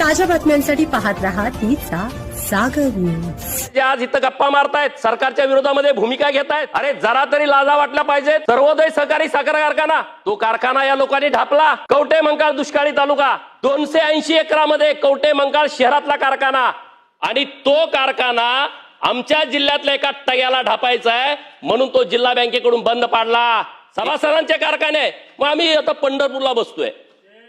ताज्या बातम्यांसाठी पाहत रहा तिचा सागर न्यूज। जे आज इथं गप्पा मारतायत, सरकारच्या विरोधामध्ये भूमिका घेतायत, अरे जरा तरी लाजा वाटल्या पाहिजेत। सर्वोदय सहकारी साखर कारखाना, तो कारखाना या लोकांनी ढापला। कवठे मंकाळ दुष्काळी तालुका, 280 एकरामध्ये कवठे मंकाळ शहरातला कारखाना, आणि तो कारखाना आमच्या जिल्ह्यातल्या एका टग्याला ढापायचा आहे म्हणून तो जिल्हा बँकेकडून बंद पाडला। सभासदांचे कारखाने, मग आम्ही आता पंढरपूरला बसतोय,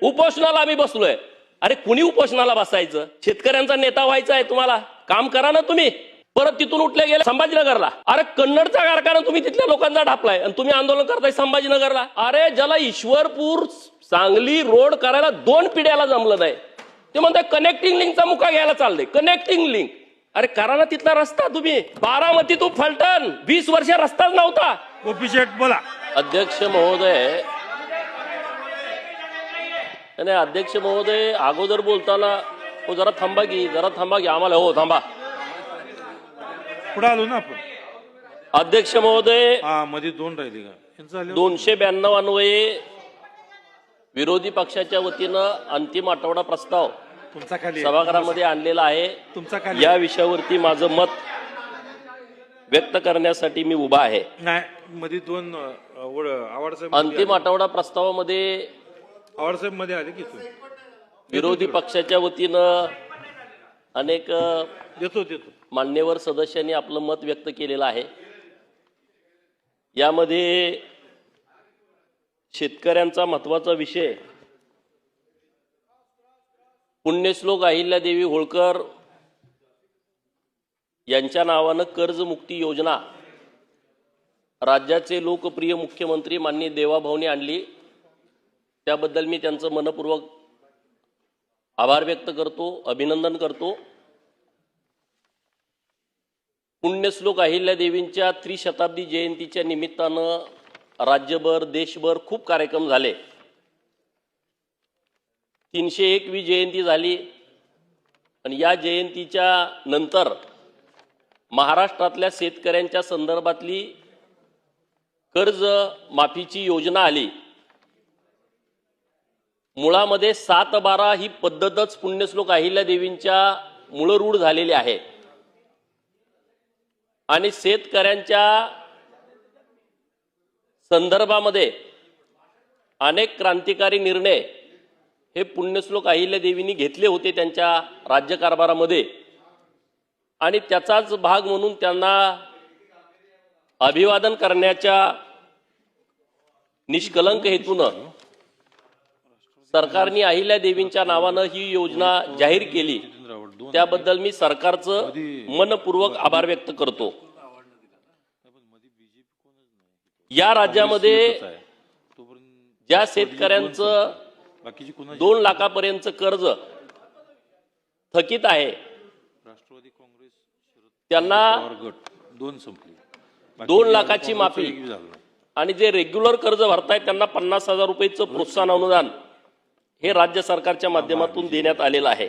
उपोषणाला आम्ही बसलोय। अरे कुणी उपोषणाला बसायचं? शेतकऱ्यांचा नेता व्हायचा आहे तुम्हाला? काम करा ना तुम्ही। परत तिथून उठले गेले संभाजीनगरला, अरे कन्नडचा कारखाना तुम्ही तिथल्या लोकांचा ढापलाय आणि तुम्ही आंदोलन करताय संभाजीनगरला। अरे ज्याला ईश्वरपूर सांगली रोड करायला 2 पिढ्याला जमलं नाही, ते म्हणताय कनेक्टिंग लिंकचा मुका घ्यायला चाललंय। कनेक्टिंग लिंक, अरे करा ना तिथला रस्ता तुम्ही। बारामती तू फलटण 20 वर्ष रस्ताच नव्हता। गोपीशेठ बोला। अध्यक्ष महोदय, नाही अध्यक्ष महोदय, अगोदर बोलताना हो जरा थांबा की आम्हाला हो थांबा। पुढे आलो ना आपण। अध्यक्ष महोदय, मध्ये 2 राहिले का? 292 अन्वये विरोधी पक्षाच्या वतीनं अंतिम आठवडा प्रस्ताव तुमचा खाली सभागृहामध्ये आणलेला आहे। तुमचा खाली या विषयावरती माझं मत व्यक्त करण्यासाठी मी उभा आहे। नाही, मध्ये 2 आवडसाहेब अंतिम आठवडा प्रस्तावामध्ये आवडसाहेब मध्ये आले की तू विरोधी पक्षाच्या वतीनं अनेक देतो मान्यवर सदस्यांनी आपलं मत व्यक्त केलेलं आहे। यामध्ये शेतकऱ्यांचा महत्त्वाचा विषय पुण्यश्लोक अहिल्यादेवी होळकर यांच्या नावानं कर्जमुक्ती योजना राज्याचे लोकप्रिय मुख्यमंत्री माननीय देवाभाऊंनी आणली। त्याबद्दल मी त्यांचं मनपूर्वक आभार व्यक्त करतो, अभिनंदन करतो। पुण्यश्लोक अहिल्यादेवींच्या त्रिशताब्दी जयंतीच्या निमित्तानं राज्यभर देशभर खूप कार्यक्रम झाले। 301वी जयंती झाली आणि या जयंतीच्या नंतर महाराष्ट्रातल्या शेतकऱ्यांच्या संदर्भातली कर्ज माफीची योजना आली। मुळामध्ये 7/12 ही पद्धतच पुण्यश्लोक अहिल्यादेवींच्या मूळरूढ झालेली आहे आणि शेतकऱ्यांच्या संदर्भामध्ये अनेक क्रांतिकारी निर्णय हे पुण्यश्लोक अहिल्यादेवींनी घेतले होते त्यांच्या राज्यकारभारामध्ये, आणि त्याचाच भाग म्हणून त्यांना अभिवादन करण्याच्या निष्कलंक हेतूनं सरकारने अहिल्यादेवींच्या नावानं ही योजना जाहीर केली। त्याबद्दल मी सरकारचं मनपूर्वक आभार व्यक्त करतो। या राज्यामध्ये ज्या शेतकऱ्यांचं 2 लाखापर्यंतचं कर्ज थकीत आहे त्यांना 2 लाखाची माफी, आणि जे रेग्युलर कर्ज भरतायत त्यांना 50,000 रुपयेचं प्रोत्साहन अनुदान हे राज्य सरकारच्या माध्यमातून देण्यात आलेलं आहे।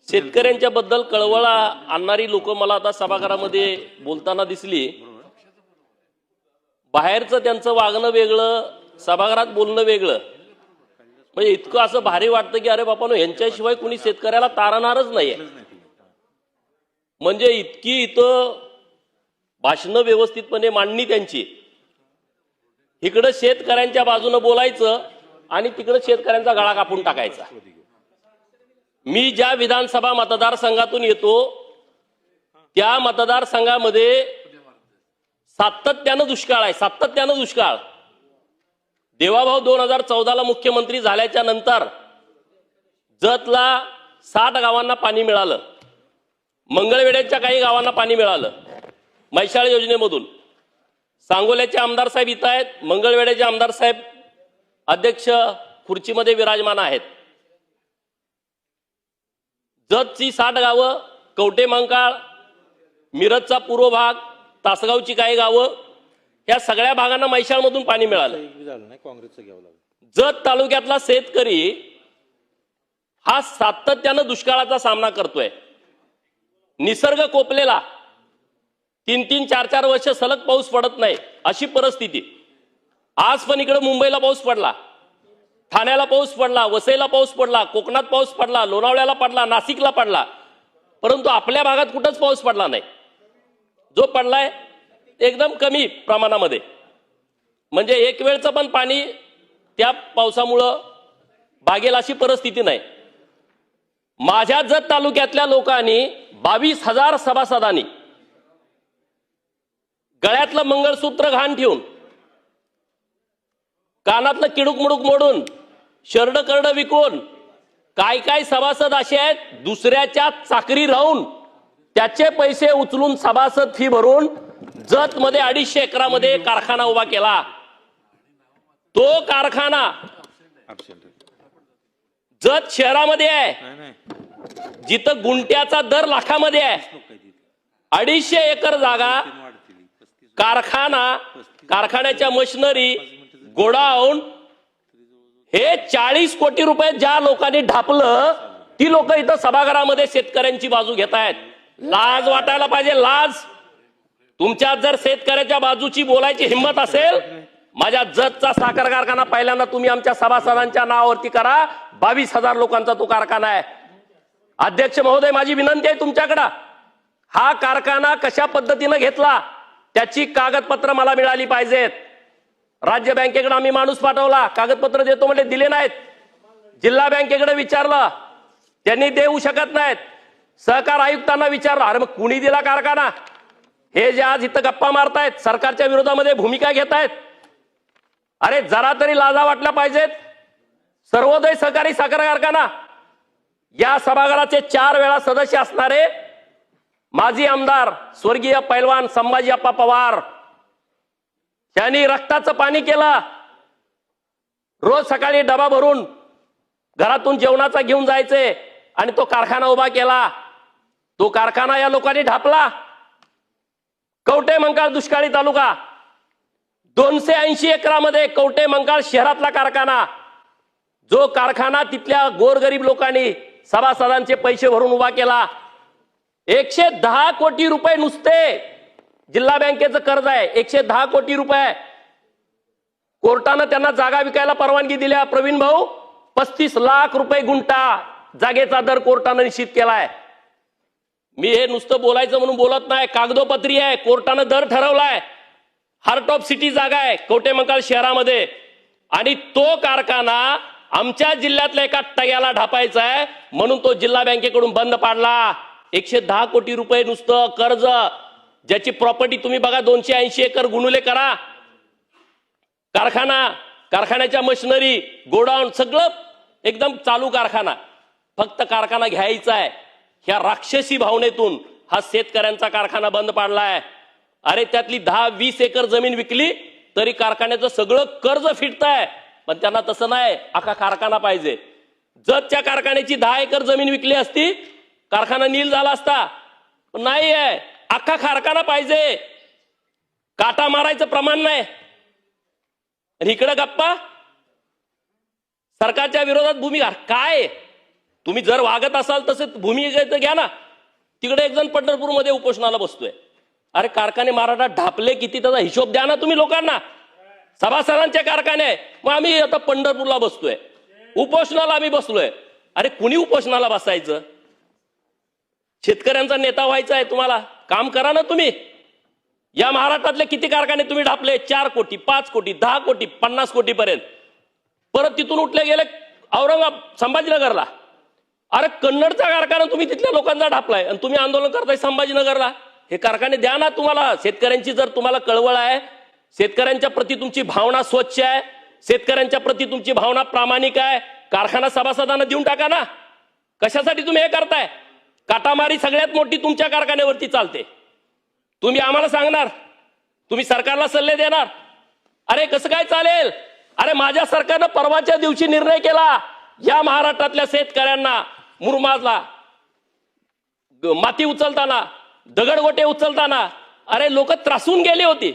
शेतकऱ्यांच्या बद्दल कळवळा आणणारी लोक मला आता सभागृहामध्ये बोलताना दिसली। बाहेरचं त्यांचं वागणं वेगळं, सभागृहात बोलणं वेगळं, म्हणजे इतकं असं भारी वाटतं की अरे बापानो, यांच्याशिवाय कुणी शेतकऱ्याला तारणारच नाहीये। म्हणजे इतकी इथं भाषणं व्यवस्थितपणे मांडणी त्यांची, इकडं शेतकऱ्यांच्या बाजूनं बोलायचं आणि तिकडं शेतकऱ्यांचा गळा कापून टाकायचा। मी ज्या विधानसभा मतदारसंघातून येतो त्या मतदारसंघामध्ये सातत्यानं दुष्काळ आहे, सातत्यानं दुष्काळ। देवाभाऊ 2014ला मुख्यमंत्री झाल्याच्या नंतर जतला 60 गावांना पाणी मिळालं, मंगळवेढ्याच्या काही गावांना पाणी मिळालं म्हैसाळ योजनेमधून। सांगोल्याचे आमदार साहेब इथं आहेत, मंगळवेढ्याचे आमदार साहेब अध्यक्ष खुर्चीमध्ये विराजमान आहेत। जतची 60 गावं, कवठे मंकाळ, मिरजचा पूर्व भाग, तासगावची काही गावं, या सगळ्या भागांना म्हैसाळमधून पाणी मिळालं। जत तालुक्यातला शेतकरी हा सातत्यानं दुष्काळाचा सामना करतोय। निसर्ग कोपलेला, 3-3, 4-4 वर्ष सलग पाऊस पडत नाही अशी परिस्थिती। आज पण इकडे मुंबईला पाऊस पडला, ठाण्याला पाऊस पडला, वसईला पाऊस पडला, कोकणात पाऊस पडला, लोणावळ्याला पडला, नाशिकला पडला, परंतु आपल्या भागात कुठंच पाऊस पडला नाही. जो पडलाय एकदम कमी प्रमाणामध्ये, म्हणजे एक वेळचं पण पाणी त्या पावसामुळं भागेल अशी परिस्थिती नाही. माझ्या जत तालुक्यातल्या लोकांनी 22,000 सभासदांनी गळ्यातलं मंगळसूत्र घाण ठेवून, कानातलं किडूक मुडूक मोडून, शरड करड विकून, काय काय सभासद असे आहेत दुसऱ्याच्या चाकरी राहून त्याचे पैसे उचलून सभासद फी भरून जत मध्ये 250 एकरामध्ये कारखाना उभा केला. तो कारखाना जत शहरामध्ये आहे, जिथं गुंट्याचा दर लाखामध्ये आहे. 250 एकर जागा, कारखान्याच्या मशिनरी, गोडाऊन, हे 40 कोटी रुपये ज्या लोकांनी ढापलं, ती लोक इथं सभागृहामध्ये शेतकऱ्यांची बाजू घेत आहेत. लाज वाटायला पाहिजे, लाज. तुमच्यात जर शेतकऱ्याच्या बाजूची बोलायची हिंमत असेल, माझ्या जतचा साखर कारखाना पहिल्यांदा तुम्ही आमच्या सभासदांच्या नावावरती करा. 22,000 लोकांचा तो कारखाना आहे. अध्यक्ष महोदय, माझी विनंती आहे तुमच्याकडं, हा कारखाना कशा पद्धतीनं घेतला त्याची कागदपत्र मला मिळाली पाहिजेत. राज्य बँकेकडे आम्ही माणूस पाठवला, कागदपत्र देतो म्हणजे दिले नाहीत. जिल्हा बँकेकडे विचारलं, त्यांनी देऊ शकत नाहीत. सहकार आयुक्तांना विचारलं, अरे मग कुणी दिला कारखाना? हे जे आज इथं गप्पा मारतायत, सरकारच्या विरोधामध्ये भूमिका घेत आहेत, अरे जरा तरी लाजा वाटल्या पाहिजेत. सर्वोदय सहकारी साखर कारखाना, या सभागृहाचे 4 वेळा सदस्य असणारे माजी आमदार स्वर्गीय पैलवान संभाजी अप्पा पवार, त्यांनी रक्ताचं पाणी केलं. रोज सकाळी डबा भरून घरातून जेवणाचा घेऊन जायचे आणि तो कारखाना उभा केला. तो कारखाना या लोकांनी ढापला. कवठे मंकाळ दुष्काळी तालुका, 280 एकरामध्ये कवठे मंकाळ शहरातला कारखाना, जो कारखाना तिथल्या गोरगरीब लोकांनी सभासदांचे पैसे भरून उभा केला. 110 कोटी रुपये नुसते जिल्हा बँकेचं कर्ज आहे, 110 कोटी रुपये. कोर्टानं त्यांना जागा विकायला परवानगी दिल्या. प्रवीण भाऊ, 35 लाख रुपये गुंठा जागेचा दर कोर्टानं निश्चित केलाय. मी हे नुसतं बोलायचं म्हणून बोलत नाही, कागदोपत्री आहे. कोर्टानं दर ठरवलाय. हार्ट ऑफ सिटी जागा आहे कवठे मंकाळ शहरामध्ये, आणि तो कारखाना आमच्या जिल्ह्यातल्या एका टग्याला ढापायचा आहे म्हणून तो जिल्हा बँकेकडून बंद पाडला. 110 कोटी रुपये नुसतं कर्ज, ज्याची प्रॉपर्टी तुम्ही बघा 280 एकर गुणुले करा. कारखान्याच्या मशिनरी, गोडाऊन सगळं एकदम चालू कारखाना. फक्त कारखाना घ्यायचा आहे, ह्या राक्षसी भावनेतून हा शेतकऱ्यांचा कारखाना बंद पाडलाय. अरे त्यातली 10-20 एकर जमीन विकली तरी कारखान्याचं सगळं कर्ज फिटतंय. पण त्यांना तसं नाही, अख्खा कारखाना पाहिजे. जतच्या कारखान्याची 10 एकर जमीन विकली असती, कारखाना नील झाला असता. पण नाही आहे, अख्खा कारखाना पाहिजे. काटा मारायचं प्रमाण नाही. इकडे गप्पा सरकारच्या विरोधात भूमिका. काय तुम्ही जर वागत असाल तसं भूमिका घ्या ना. तिकडे एक जण पंढरपूरमध्ये उपोषणाला बसतोय. अरे कारखाने महाराष्ट्रात ढापले किती, त्याचा हिशोब द्या ना तुम्ही लोकांना. सभासदांचे कारखाने, मग आम्ही आता पंढरपूरला बसतोय, उपोषणाला आम्ही बसलोय. अरे कुणी उपोषणाला बसायचं? शेतकऱ्यांचा नेता व्हायचा आहे तुम्हाला, काम करा ना तुम्ही. या महाराष्ट्रातले किती कारखाने तुम्ही ढापले? 4 कोटी, 5 कोटी, 10 कोटी, 50 कोटी पर्यंत. परत तिथून उठले गेले संभाजीनगरला. अरे कन्नडचा कारखाना तुम्ही तिथल्या लोकांचा ढापलाय आणि तुम्ही आंदोलन करताय संभाजीनगरला. हे कारखाने द्या ना तुम्हाला. शेतकऱ्यांची जर तुम्हाला कळवळ आहे, शेतकऱ्यांच्या प्रती तुमची भावना स्वच्छ आहे, शेतकऱ्यांच्या प्रती तुमची भावना प्रामाणिक आहे, कारखाना सभासदांना देऊन टाका ना. कशासाठी तुम्ही हे करताय? काटामारी सगळ्यात मोठी तुमच्या कारखान्यावरती चालते. तुम्ही आम्हाला सांगणार, तुम्ही सरकारला सल्ले देणार. अरे कसं काय चालेल? अरे माझ्या सरकारनं परवाच्या दिवशी निर्णय केला, या महाराष्ट्रातल्या शेतकऱ्यांना मुरमाजला, माती उचलताना, दगडगोटे उचलताना अरे लोक त्रासून गेली होती.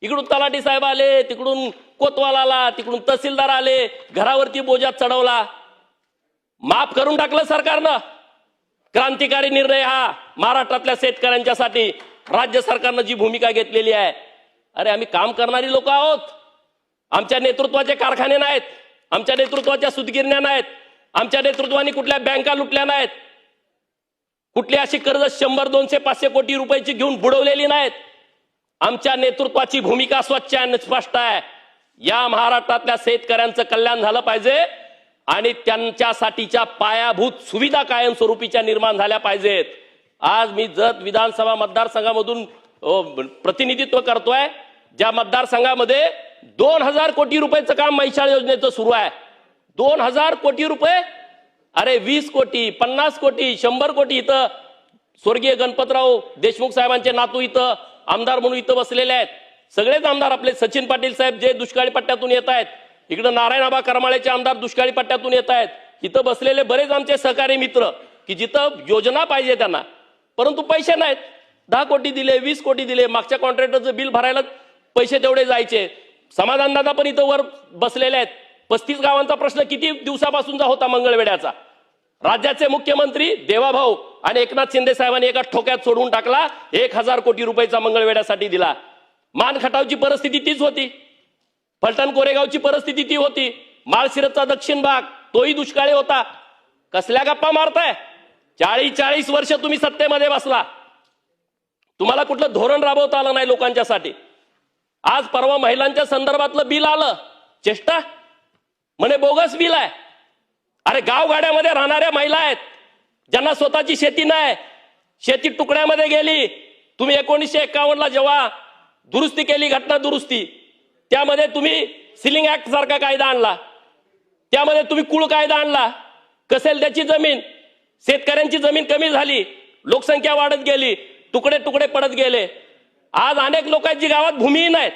इकडून तलाठी साहेब आले, तिकडून कोतवाल आला, तिकडून तहसीलदार आले, घरावरती बोजा चढवला. माफ करून टाकलं सरकारनं. क्रांतिकारी निर्णय हा महाराष्ट्रातल्या शेतकऱ्यांच्यासाठी राज्य सरकारनं जी भूमिका घेतलेली आहे. अरे आम्ही काम करणारी लोक आहोत, आमच्या नेतृत्वाचे कारखाने नाहीत. आमच्या नेतृत्वाच्या सुतगिरण्या नाहीत, आमच्या नेतृत्वाने कुठल्या बँका लुटल्या नाहीत, कुठली अशी कर्ज 100, 200, 500 कोटी रुपयाची घेऊन बुडवलेली नाहीत. आमच्या नेतृत्वाची भूमिका स्वच्छ आणि स्पष्ट आहे. या महाराष्ट्रातल्या शेतकऱ्यांचं कल्याण झालं पाहिजे आणि त्यांच्यासाठीच्या पायाभूत सुविधा कायमस्वरूपीच्या निर्माण झाल्या पाहिजेत. आज मी जत विधानसभा मतदारसंघामधून प्रतिनिधित्व करतोय, ज्या मतदारसंघामध्ये 2000 कोटी रुपयाचं काम म्हैसाळ योजनेचं सुरू आहे. 2000 कोटी रुपये, अरे 20 कोटी, 50 कोटी, 100 कोटी. इथं स्वर्गीय गणपतराव देशमुख साहेबांचे नातू इथं आमदार म्हणून इथं बसलेले आहेत. सगळेच आमदार आपले सचिन पाटील साहेब जे दुष्काळी पट्ट्यातून येत आहेत, इकडे नारायण आबा करमाळेचे आमदार दुष्काळी पट्ट्यातून येत आहेत. इथं बसलेले बरेच आमचे सहकारी मित्र की जिथं योजना पाहिजे त्यांना, परंतु पैसे नाहीत. 10 कोटी दिले, 20 कोटी दिले, मागच्या कॉन्ट्रॅक्टरचं बिल भरायला पैसे तेवढे जायचे. समाधान दादा पण इथं वर बसलेले आहेत. 35 गावांचा प्रश्न किती दिवसापासूनचा होता मंगळवेढ्याचा. राज्याचे मुख्यमंत्री देवाभाऊ आणि एकनाथ शिंदे साहेबांनी एका ठोक्यात सोडून टाकला. 1000 कोटी रुपयाचा मंगळवेढ्यासाठी दिला. मानखटावची परिस्थिती तीच होती, फलटण कोरेगावची परिस्थिती ती होती, माळशिरसचा दक्षिण भाग तोही दुष्काळी होता. कसल्या गप्पा मारताय? 40 वर्ष तुम्ही सत्तेमध्ये बसला, तुम्हाला कुठलं धोरण राबवता आलं नाही लोकांच्यासाठी. आज परवा महिलांच्या संदर्भातलं बिल आलं, चेष्टा म्हणे बोगस बिल आहे. अरे गावगाड्यामध्ये राहणाऱ्या महिला आहेत ज्यांना स्वतःची शेती नाही, शेती तुकड्यामध्ये गेली. तुम्ही 1951ला जेव्हा दुरुस्ती केली, घटना दुरुस्ती, त्यामध्ये तुम्ही सिलिंग ऍक्ट सारखा कायदा आणला, त्यामध्ये तुम्ही कुळ कायदा आणला. कसेल त्याची जमीन, शेतकऱ्यांची जमीन कमी झाली, लोकसंख्या वाढत गेली, तुकडे तुकडे पडत गेले. आज अनेक लोक आहेत जी गावात भूमीहीन आहेत,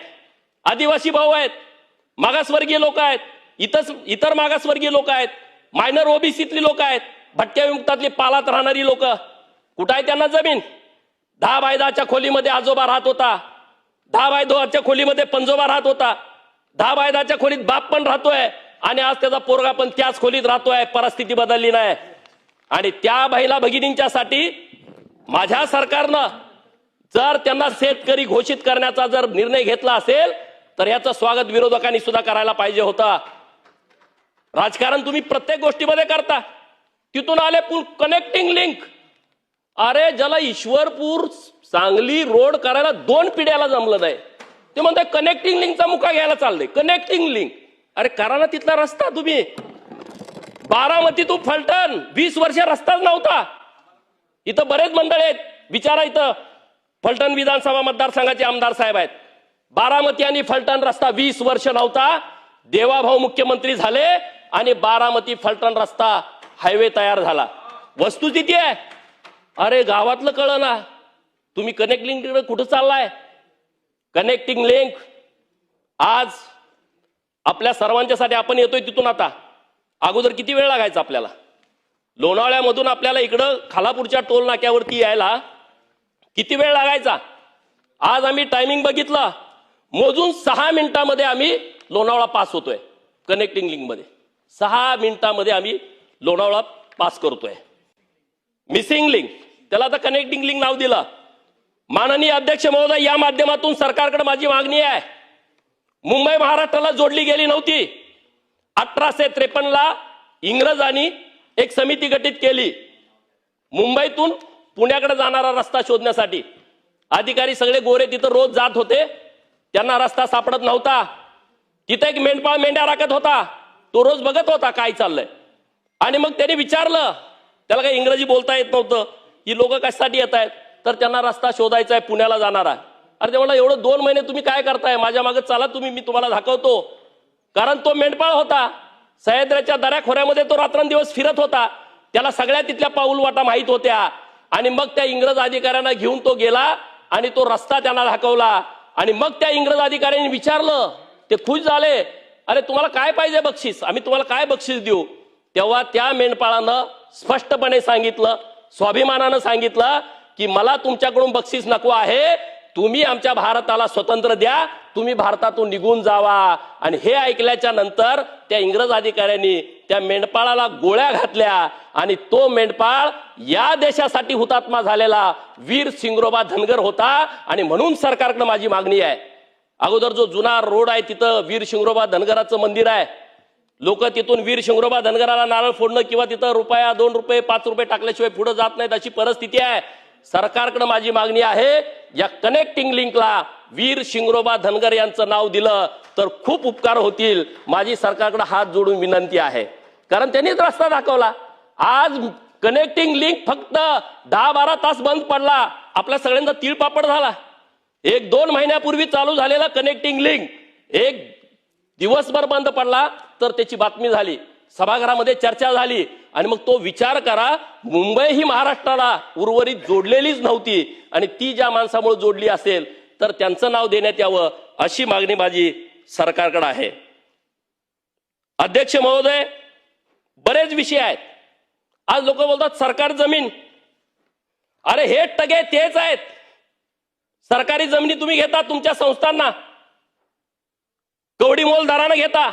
आदिवासी भाऊ आहेत, मागासवर्गीय लोक आहेत, इतर मागासवर्गीय लोक आहेत, मायनर ओबीसीतली लोक आहेत, भटक्या विमुक्तातली पालात राहणारी लोक. कुठं आहे त्यांना जमीन? 10x10च्या खोलीमध्ये आजोबा राहत होता, 10x2च्या खोलीमध्ये पंजोबा राहत होता, 10x10च्या खोलीत बाप पण राहतोय आणि आज त्याचा पोरगा पण त्याच खोलीत राहतोय. परिस्थिती बदलली नाही. आणि त्या महिला भगिनींच्यासाठी माझ्या सरकारनं जर त्यांना शेतकरी घोषित करण्याचा जर निर्णय घेतला असेल तर याचं स्वागत विरोधकांनी सुद्धा करायला पाहिजे होतं. राजकारण तुम्ही प्रत्येक गोष्टीमध्ये करता. तिथून आले पूल कनेक्टिंग लिंक. अरे ज्याला ईश्वरपूर सांगली रोड करायला 2 पिढ्याला जमलं नाही, ते म्हणताय कनेक्टिंग लिंकचा मुका घ्यायला चाललंय. कनेक्टिंग लिंक, अरे करा ना तिथला रस्ता. तुम्ही बारामती तू फलटण 20 वर्ष रस्ताच नव्हता. इथं बरेच मंडळ आहेत, विचारा. इथं फलटण विधानसभा मतदारसंघाचे आमदार साहेब आहेत. बारामती आणि फलटण रस्ता 20 वर्ष नव्हता. देवाभाऊ मुख्यमंत्री झाले आणि बारामती फलटण रस्ता हायवे तयार झाला. वस्तुस्थिती आहे. अरे गावातलं कळलं ना, तुम्ही कनेक्टिंग लिंक कुठं चाललाय? कनेक्टिंग लिंक आज आपल्या सर्वांच्यासाठी आपण येतोय तिथून. आता अगोदर किती वेळ लागायचा आपल्याला? लोणावळ्यामधून आपल्याला इकडं खालापूरच्या टोल नाक्यावरती यायला किती वेळ लागायचा? आज आम्ही टायमिंग बघितलं, मोजून 6 मिनिटांमध्ये आम्ही लोणावळा पास होतोय. कनेक्टिंग लिंक मध्ये 6 मिनिटांमध्ये आम्ही लोणावळा पास करतोय. मिसिंग लिंक, त्याला आता कनेक्टिंग लिंक नाव दिलं. माननीय अध्यक्ष महोदय, या माध्यमातून सरकारकडे माझी मागणी आहे. मुंबई महाराष्ट्राला जोडली गेली नव्हती. 1853ला इंग्रजांनी एक समिती गठीत केली मुंबईतून पुण्याकडे जाणारा रस्ता शोधण्यासाठी. अधिकारी सगळे गोरे तिथं रोज जात होते, त्यांना रस्ता सापडत नव्हता. तिथे एक मेंढपाळ मेंढ्या राखत होता, तो रोज बघत होता काय चाललंय. आणि मग त्याने विचारलं, त्याला काही इंग्रजी बोलता येत नव्हतं, ही लोक कशासाठी येत आहेत? तर त्यांना रस्ता शोधायचा आहे पुण्याला जाणारा. अरे ते म्हणलं, एवढं 2 महिने तुम्ही काय करताय? माझ्या मागे चला तुम्ही, मी तुम्हाला दाखवतो. कारण तो मेंढपाळ होता, सह्याद्रीच्या दऱ्याखोऱ्यामध्ये तो रात्रंदिवस फिरत होता, त्याला सगळ्या तिथल्या पाऊलवाटा माहित होत्या. आणि मग त्या इंग्रज अधिकाऱ्यांना घेऊन तो गेला आणि तो रस्ता त्यांना दाखवला. आणि मग त्या इंग्रज अधिकाऱ्यांनी विचारलं, ते खुश झाले, अरे तुम्हाला काय पाहिजे बक्षीस? आम्ही तुम्हाला काय बक्षीस देऊ? तेव्हा त्या मेंढपाळानं स्पष्टपणे सांगितलं, स्वाभिमानानं सांगितलं की मला तुमच्याकडून बक्षीस नको आहे, तुम्ही आमच्या भारताला स्वतंत्र द्या, तुम्ही भारतातून निघून जावा. आणि हे ऐकल्याच्या नंतर त्या इंग्रज अधिकाऱ्यांनी त्या मेंढपाळाला गोळ्या घातल्या आणि तो मेंढपाळ या देशासाठी हुतात्मा झालेला वीर सिंगरोबा धनगर होता. आणि म्हणून सरकारकडे माझी मागणी आहे, अगोदर जो जुना रोड आहे तिथं वीर सिंगरोबा धनगराचं मंदिर आहे, लोक तिथून वीर शिंगरोबा धनगराला नारळ फोडणं किंवा तिथं रुपया 2 रुपये 5 रुपये टाकल्याशिवाय पुढे जात नाहीत अशी परिस्थिती आहे. सरकारकडे माझी मागणी आहे, या कनेक्टिंग लिंकला वीर शिंगरोबा धनगर यांचं नाव दिलं तर खूप उपकार होतील. माझी सरकारकडे हात जोडून विनंती आहे, कारण त्यांनीच रस्ता दाखवला. आज कनेक्टिंग लिंक फक्त 10-12 तास बंद पडला, आपल्या सगळ्यांचा तीळपापड झाला. 1-2 महिन्यापूर्वी चालू झालेला कनेक्टिंग लिंक एक दिवसभर बंद पडला तर त्याची बातमी झाली, सभागृहामध्ये चर्चा झाली. आणि मग तो विचार करा, मुंबई ही महाराष्ट्राला उर्वरित जोडलेलीच नव्हती आणि ती ज्या माणसामुळे जोडली असेल तर त्यांचं नाव देण्यात यावं अशी मागणी माझी सरकारकडे आहे. अध्यक्ष महोदय, बरेच विषय आहेत. आज लोक बोलतात सरकार जमीन, अरे हे टगे तेच आहेत. सरकारी जमिनी तुम्ही घेता तुमच्या संस्थांना, कवडी मोल दरानं घेता,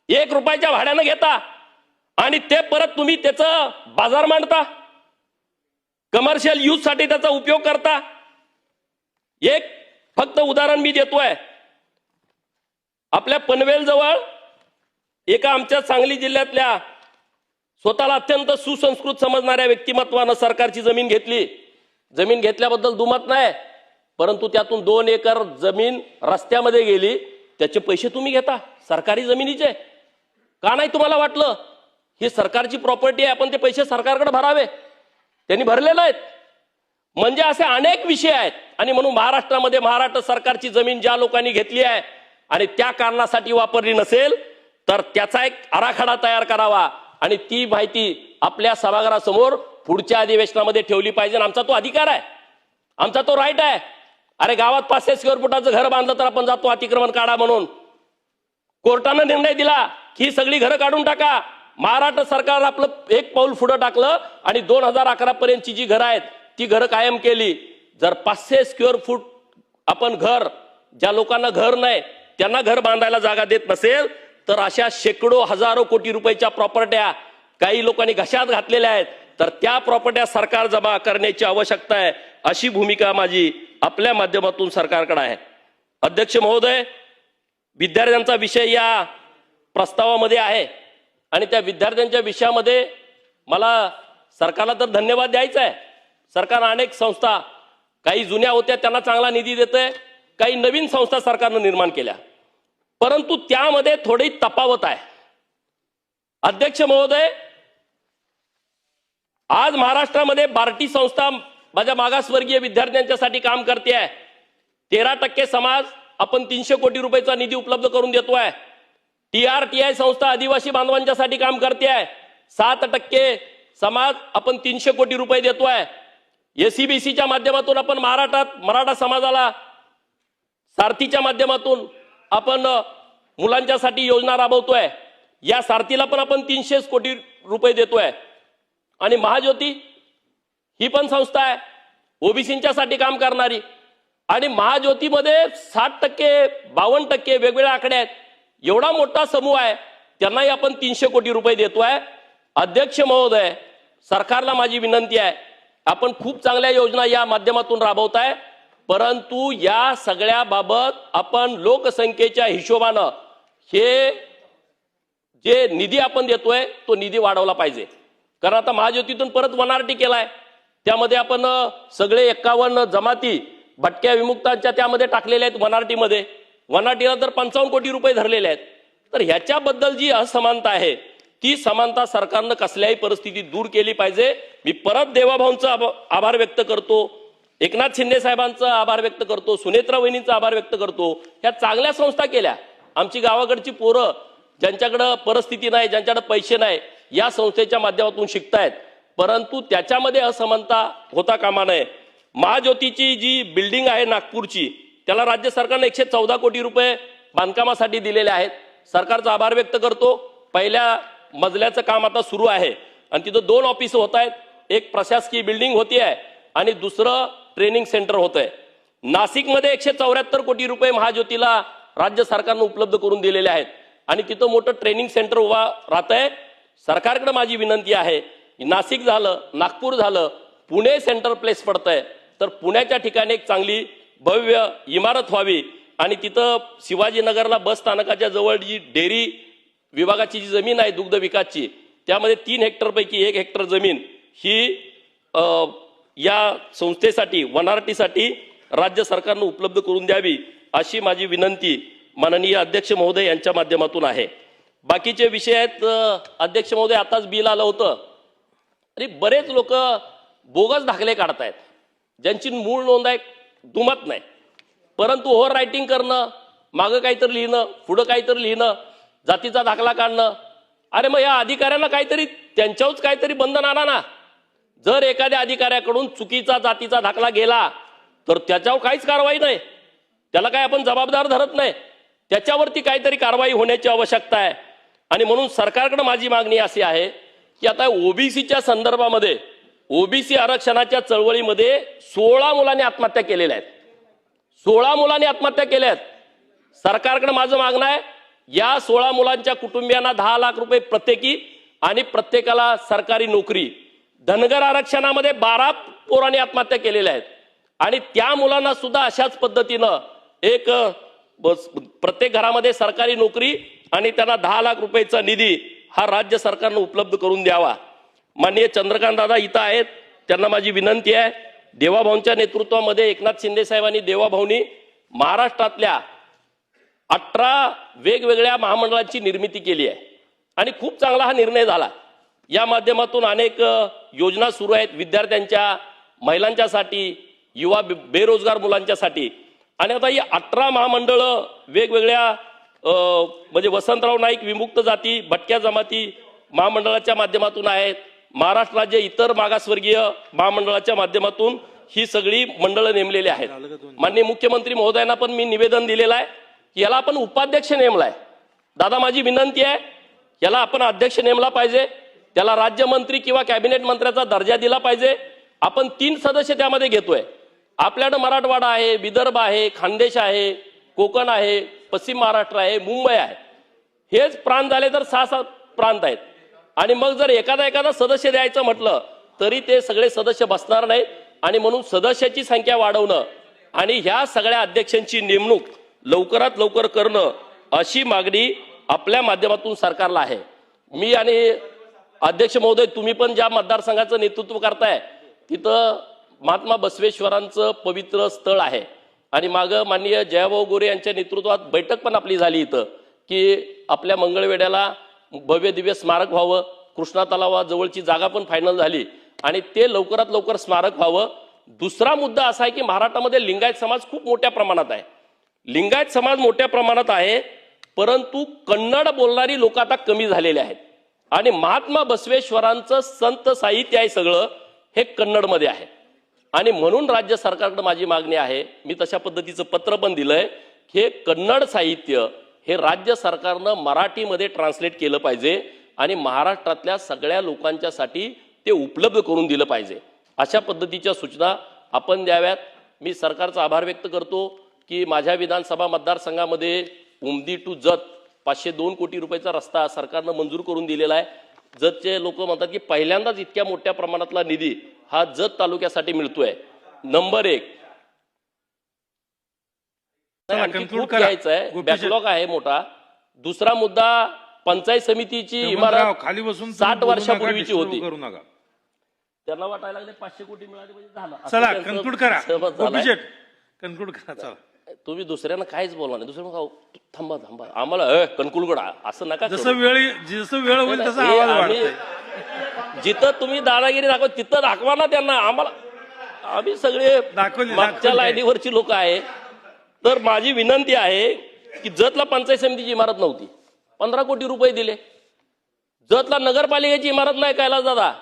1 रुपयाच्या भाड्यानं घेता आणि ते परत तुम्ही त्याचं बाजार मांडता, कमर्शियल यूज साठी त्याचा उपयोग करता. एक फक्त उदाहरण मी देतोय. आपल्या पनवेल जवळ एका आमच्या सांगली जिल्ह्यातल्या स्वतःला अत्यंत सुसंस्कृत समजणाऱ्या व्यक्तिमत्वानं सरकारची जमीन घेतली. जमीन घेतल्याबद्दल दुमत नाही, परंतु त्यातून 2 एकर जमीन रस्त्यामध्ये गेली. त्याचे पैसे तुम्ही घेता सरकारी जमिनीचे. का नाही तुम्हाला वाटलं ही सरकारची प्रॉपर्टी आहे, आपण ते पैसे सरकारकडे भरावे? त्यांनी भरलेले आहेत. म्हणजे असे अनेक विषय आहेत. आणि म्हणून महाराष्ट्रामध्ये महाराष्ट्र सरकारची जमीन ज्या लोकांनी घेतली आहे आणि त्या कारणासाठी वापरली नसेल तर त्याचा एक आराखडा तयार करावा आणि ती माहिती आपल्या सभागृहासमोर पुढच्या अधिवेशनामध्ये ठेवली पाहिजे. आमचा तो अधिकार आहे, आमचा तो राईट आहे. अरे गावात 500 स्क्वेअर फुटाचं घर बांधलं तर आपण जातो अतिक्रमण काढा म्हणून. कोर्टानं निर्णय दिला की ही सगळी घरं काढून टाका. महाराष्ट्र सरकार आपलं एक पाऊल पुढे टाकलं आणि 2011 पर्यंतची जी घरं आहेत ती घरं कायम केली. जर 500 स्क्वेअर फूट आपण घर, ज्या लोकांना घर नाही त्यांना घर बांधायला जागा देत नसेल तर अशा शेकडो हजारो कोटी रुपयाच्या प्रॉपर्ट्या काही लोकांनी घशात घातलेल्या आहेत, तर त्या प्रॉपर्ट्या सरकार जमा करण्याची आवश्यकता आहे. अशी भूमिका माझी आपल्या माध्यमातून सरकारकडे आहे. अध्यक्ष महोदय, विद्यार्थ्यांचा विषय या प्रस्तावामध्ये आहे आणि त्या विद्यार्थ्यांच्या विषयामध्ये मला सरकारला तर धन्यवाद द्यायचा आहे. सरकार अनेक संस्था, काही जुन्या होत्या त्यांना चांगला निधी देते, काही नवीन संस्था सरकारनं निर्माण केल्या, परंतु त्यामध्ये थोडी तफावत आहे. अध्यक्ष महोदय, आज महाराष्ट्रामध्ये बार्टी संस्था माझ्या मागासवर्गीय विद्यार्थ्यांच्यासाठी काम करते आहे. 13% समाज आपण 300 कोटी रुपयाचा निधी उपलब्ध करून देतोय. TRTI संस्था आदिवासी बांधवांच्यासाठी काम करते आहे. 7% समाज आपण 300 कोटी रुपये देतोय. SCBCच्या माध्यमातून आपण महाराष्ट्रात मराठा समाजाला सारथीच्या माध्यमातून आपण मुलांच्यासाठी योजना राबवतोय. या सारथीला पण आपण 300 कोटी रुपये देतोय. आणि महाज्योती ही पण संस्था आहे ओबीसींच्यासाठी काम करणारी, आणि महाज्योतीमध्ये 60%, 52% वेगवेगळे आकडे आहेत. एवढा मोठा समूह आहे, त्यांनाही आपण 300 कोटी रुपये देतोय. अध्यक्ष महोदय, सरकारला माझी विनंती आहे, आपण खूप चांगल्या योजना या माध्यमातून राबवताय, परंतु या सगळ्या बाबत आपण लोकसंख्येच्या हिशोबानं हे जे निधी आपण देतोय तो निधी वाढवला पाहिजे. कारण आता महाज्योतीतून परत वनआरटी केलाय, त्यामध्ये आपण सगळे 51 जमाती भटक्या विमुक्तांच्या त्यामध्ये टाकलेल्या आहेत वनआरटीमध्ये. वनआरटीला तर 55 कोटी रुपये धरलेले आहेत. तर ह्याच्याबद्दल जी असमानता आहे ती समानता सरकारनं कसल्याही परिस्थितीत दूर केली पाहिजे. मी परत देवाभाऊंचा आभार व्यक्त करतो, एकनाथ शिंदे साहेबांचा आभार व्यक्त करतो, सुनेत्रा वहिनींचा आभार व्यक्त करतो. ह्या चांगल्या संस्था केल्या. आमची गावाकडची पोरं ज्यांच्याकडे परिस्थिती नाही, ज्यांच्याकडे पैसे नाही, या संस्थेच्या माध्यमातून शिकतायत, परंतु त्याच्यामध्ये असमानता होता कामा नये. महाज्योतीची जी बिल्डिंग आहे नागपूरची, त्याला राज्य सरकारने 114 कोटी रुपये बांधकामासाठी दिलेले आहेत. सरकारचा आभार व्यक्त करतो. पहिल्या मजल्याचं काम आता सुरू आहे आणि तिथं 2 ऑफिस होत आहेत. एक प्रशासकीय बिल्डिंग होती आहे आणि दुसरं ट्रेनिंग सेंटर होत आहे. नाशिकमध्ये 174 कोटी रुपये महाज्योतीला राज्य सरकारनं उपलब्ध करून दिलेले आहेत आणि तिथं मोठं ट्रेनिंग सेंटर उभा राहत आहे. सरकारकडे माझी विनंती आहे, नाशिक झालं, नागपूर झालं, पुणे सेंटर प्लेस पडतंय, तर पुण्याच्या ठिकाणी एक चांगली भव्य इमारत व्हावी आणि तिथं शिवाजीनगरला बस स्थानकाच्या जवळ जी डेअरी विभागाची जी जमीन आहे दुग्ध विकासची, त्यामध्ये 3 हेक्टरपैकी 1 हेक्टर जमीन ही या संस्थेसाठी वनारटीसाठी राज्य सरकारनं उपलब्ध करून द्यावी अशी माझी विनंती माननीय अध्यक्ष महोदय यांच्या माध्यमातून आहे. बाकीचे विषय आहेत अध्यक्ष महोदय, आताच बिल आलं होतं आणि बरेच लोक बोगस दाखले काढतायत ज्यांची मूळ नोंद आहे दुमत नाही, परंतु ओव्हर रायटिंग करणं, मागं काहीतरी लिहिणं, पुढं काहीतरी लिहिणं, जातीचा दाखला काढणं. अरे मग या अधिकाऱ्यांना काहीतरी त्यांच्यावरच काहीतरी बंधन आणा ना. जर एखाद्या अधिकाऱ्याकडून चुकीचा जातीचा दाखला गेला तर त्याच्यावर काहीच कारवाई नाही, त्याला काय आपण जबाबदार धरत नाही, त्याच्यावरती काहीतरी कारवाई होण्याची आवश्यकता आहे. आणि म्हणून सरकारकडे माझी मागणी अशी आहे की आता ओबीसीच्या संदर्भामध्ये ओबीसी आरक्षणाच्या चळवळीमध्ये 16 मुलांनी आत्महत्या केलेल्या आहेत. 16 मुलांनी आत्महत्या केल्या आहेत. सरकारकडे माझं मागणं आहे या 16 मुलांच्या कुटुंबियांना 10 लाख रुपये प्रत्येकी आणि प्रत्येकाला सरकारी नोकरी. धनगर आरक्षणामध्ये 12 पोरांनी आत्महत्या केलेल्या आहेत आणि त्या मुलांना सुद्धा अशाच पद्धतीनं एक प्रत्येक घरामध्ये सरकारी नोकरी आणि त्यांना 10 लाख रुपयेचा निधी हा राज्य सरकारनं उपलब्ध करून द्यावा. माननीय चंद्रकांत दादा इथं आहेत, त्यांना माझी विनंती आहे, देवाभाऊंच्या नेतृत्वामध्ये एकनाथ शिंदे साहेबांनी देवाभाऊंनी महाराष्ट्रातल्या 18 वेगवेगळ्या महामंडळांची निर्मिती केली आहे आणि खूप चांगला हा निर्णय झाला. या माध्यमातून अनेक योजना सुरू आहेत विद्यार्थ्यांच्या, महिलांच्यासाठी, युवा बेरोजगार मुलांच्यासाठी. आणि आता ही 18 महामंडळं वेगवेगळ्या म्हणजे वसंतराव नाईक विमुक्त जाती भटक्या जमाती महामंडळाच्या माध्यमातून आहेत. महाराष्ट्र राज्य इतर मागासवर्गीय महामंडळाच्या माध्यमातून ही सगळी मंडळं नेमलेली आहेत. माननीय मुख्यमंत्री महोदयांना पण मी निवेदन दिलेलं आहे की याला आपण उपाध्यक्ष नेमलाय. दादा माझी विनंती आहे याला आपण अध्यक्ष नेमला पाहिजे, त्याला राज्यमंत्री किंवा कॅबिनेट मंत्र्याचा दर्जा दिला पाहिजे. आपण 3 सदस्य त्यामध्ये घेतोय. आपल्याकडे मराठवाडा आहे, विदर्भ आहे, खानदेश आहे, कोकण आहे, पश्चिम महाराष्ट्र आहे, मुंबई आहे. हेच प्रांत झाले तर 6 प्रांत आहेत आणि मग जर एखादा सदस्य द्यायचं म्हटलं तरी ते सगळे सदस्य बसणार नाहीत. आणि म्हणून सदस्याची संख्या वाढवणं आणि ह्या सगळ्या अध्यक्षांची नेमणूक लवकरात लवकर करणं अशी मागणी आपल्या माध्यमातून सरकारला आहे. मी आणि अध्यक्ष महोदय तुम्ही पण ज्या मतदारसंघाचं नेतृत्व करताय तिथं महात्मा बसवेश्वरांचं पवित्र स्थळ आहे आणि मागं माननीय जयाभाऊ गोरे यांच्या नेतृत्वात बैठक पण आपली झाली इथं की आपल्या मंगळवेढ्याला भव्य दिव्य स्मारक व्हावं. कृष्णा तलावाजवळची जागा पण फायनल झाली आणि ते लवकरात लवकर स्मारक व्हावं. दुसरा मुद्दा असा आहे की महाराष्ट्रामध्ये लिंगायत समाज खूप मोठ्या प्रमाणात आहे. लिंगायत समाज मोठ्या प्रमाणात आहे, परंतु कन्नड बोलणारी लोक आता कमी झालेले आहेत आणि महात्मा बसवेश्वरांचं संत साहित्य आहे सगळं हे कन्नडमध्ये आहे. आणि म्हणून राज्य सरकारकडे माझी मागणी आहे, मी तशा पद्धतीचं पत्र पण दिलंय की हे कन्नड साहित्य हे राज्य सरकारनं मराठीमध्ये ट्रान्सलेट केलं पाहिजे आणि महाराष्ट्रातल्या सगळ्या लोकांच्यासाठी ते उपलब्ध करून दिलं पाहिजे. अशा पद्धतीच्या सूचना आपण द्याव्यात. मी सरकारचा आभार व्यक्त करतो की माझ्या विधानसभा मतदारसंघामध्ये उमदी टू जत 502 कोटी रुपयाचा रस्ता सरकारनं मंजूर करून दिलेला आहे. जतचे लोक म्हणतात की पहिल्यांदाच इतक्या मोठ्या प्रमाणातला निधी हा जत तालुक्यासाठी मिळतोय. नंबर 1 घ्यायचा आहे, बॅकलॉग आहे मोठा. दुसरा मुद्दा पंचायत समितीची इमारत खाली बसून 60 वर्षापूर्वीची होती. त्यांना वाटायला लागले 500 कोटी मिळाले म्हणजे झालं. चला कन्क्लूड करा, कन्क्लूड करा. चला तुम्ही दुसऱ्यांना काहीच बोलणार नाही. दुसऱ्या थांबा थांबा आम्हाला कन्क्लूड करा असं नका. जसं वेळ होईल तसा आवाज वाढतोय. जिथं तुम्ही दादागिरी दाखवा तिथं दाखवा ना त्यांना. आम्हाला आम्ही सगळे मागच्या लाईनीवरची लोक आहे. तर माझी विनंती आहे की जतला पंचायत समितीची इमारत नव्हती, 15 कोटी रुपये दिले. जतला नगरपालिकेची इमारत नाही कैलास दादा.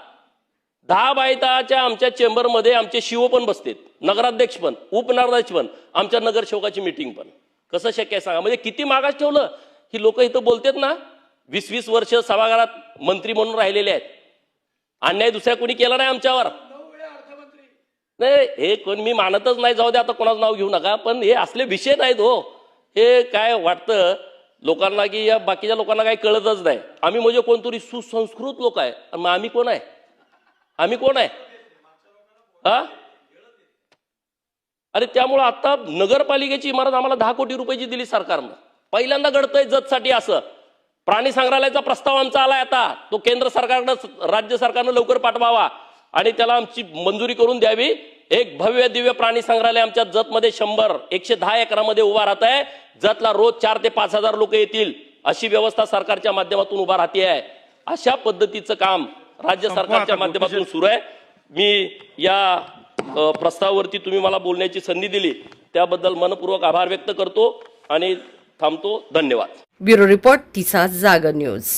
10 बायताच्या आमच्या चेंबरमध्ये आमचे शिव पण बसतात, नगराध्यक्ष पण, उपनगराध्यक्ष पण, आमच्या नगरसेवकाची मीटिंग पण. कसं शक्य आहे सांगा? म्हणजे किती मागास ठेवलं. ही लोक इथं बोलतात ना 20-20 वर्ष सभागृहात मंत्री म्हणून राहिलेले आहेत. अन्याय दुसऱ्या कोणी केला नाही आमच्यावर. नाही हे कोण मी मानतच नाही, जाऊ दे आता कोणाचं नाव घेऊ नका. पण हे असले विषय नाहीत हो. हे काय वाटतं लोकांना की या बाकीच्या लोकांना काही कळतच नाही. आम्ही म्हणजे कोणतरी सुसंस्कृत लोक आहे. मग आम्ही कोण आहे? आम्ही कोण आहे हा? अरे त्यामुळं आता नगरपालिकेची इमारत आम्हाला 10 कोटी रुपयाची दिली सरकारनं. पहिल्यांदा घडतंय जतसाठी असं. प्राणी संग्रहालयाचा प्रस्ताव आमचा आलाय आता, तो केंद्र सरकारनं राज्य सरकारनं लवकर पाठवावा आणि त्याला आमची मंजुरी करून द्यावी. एक भव्य दिव्य प्राणी संग्रहालय आमच्या जतमध्ये 110 एकरामध्ये उभा राहत आहे. जतला रोज 4 ते 5 हजार लोक येतील अशी व्यवस्था सरकारच्या माध्यमातून उभा राहते आहे. अशा पद्धतीचं काम राज्य सरकारच्या माध्यमातून सुरू आहे. मी या प्रस्तावावरती तुम्ही मला बोलण्याची संधी दिली त्याबद्दल मनपूर्वक आभार व्यक्त करतो आणि थांबतो. धन्यवाद. ब्युरो रिपोर्ट 30 जागर न्यूज.